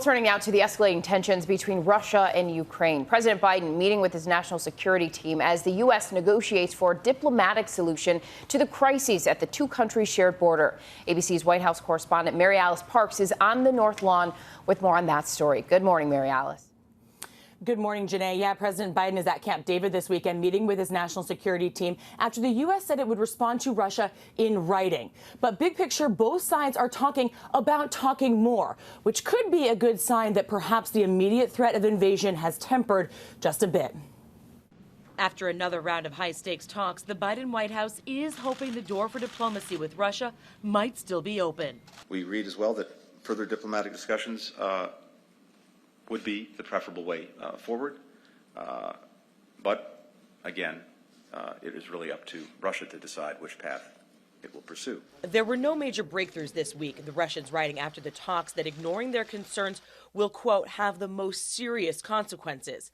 Turning now to the escalating tensions between Russia and Ukraine. President Biden meeting with his national security team as the U.S. negotiates for a diplomatic solution to the crises at the two countries' shared border. ABC's White House correspondent Mary Alice Parks is on the North Lawn with more on that story. Good morning, Mary Alice. Good morning, Janae. Yeah, President Biden is at Camp David this weekend meeting with his national security team after the U.S. said it would respond to Russia in writing. But big picture, both sides are talking about talking more, which could be a good sign that perhaps the immediate threat of invasion has tempered just a bit. After another round of high-stakes talks, the Biden White House is hoping the door for diplomacy with Russia might still be open. We read as well that further diplomatic discussions would be the preferable way forward. But again, it is really up to Russia to decide which path it will pursue. There were no major breakthroughs this week, the Russians writing after the talks that ignoring their concerns will, quote, have the most serious consequences.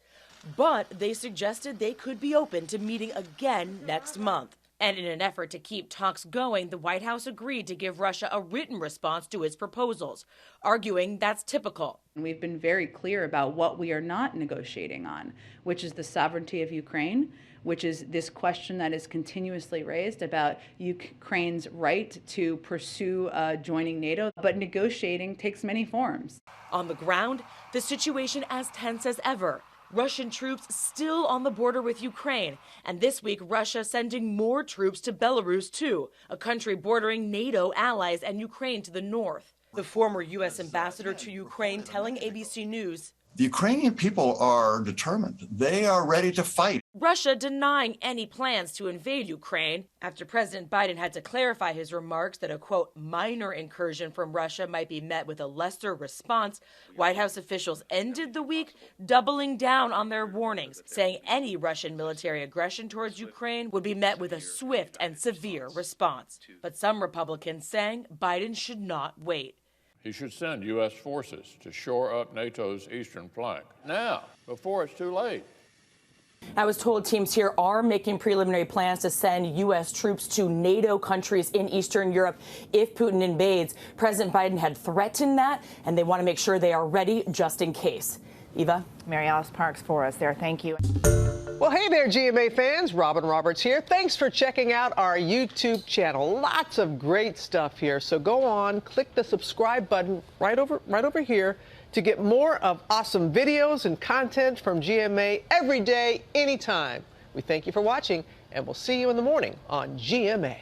But they suggested they could be open to meeting again next month. And in an effort to keep talks going, the White House agreed to give Russia a written response to its proposals, arguing that's typical. We've been very clear about what we are not negotiating on, which is the sovereignty of Ukraine, which is this question that is continuously raised about Ukraine's right to pursue joining NATO. But negotiating takes many forms. On the ground, the situation as tense as ever. Russian troops still on the border with Ukraine, and this week Russia sending more troops to Belarus too, a country bordering NATO allies and Ukraine to the north. The former U.S. ambassador to Ukraine telling ABC News, the Ukrainian people are determined. They are ready to fight. Russia denying any plans to invade Ukraine after President Biden had to clarify his remarks that a, quote, minor incursion from Russia might be met with a lesser response. White House officials ended the week doubling down on their warnings, saying any Russian military aggression towards Ukraine would be met with a swift and severe response. But some Republicans saying Biden should not wait. He should send U.S. forces to shore up NATO's eastern flank now, before it's too late. I was told teams here are making preliminary plans to send U.S. troops to NATO countries in Eastern Europe if Putin invades. President Biden had threatened that, and they want to make sure they are ready just in case. Eva? Mary Alice Parks for us there. Thank you. Well, hey there, GMA fans. Robin Roberts here. Thanks for checking out our YouTube channel. Lots of great stuff here. So go on, click the subscribe button right over here to get more of awesome videos and content from GMA every day, anytime. We thank you for watching, and we'll see you in the morning on GMA.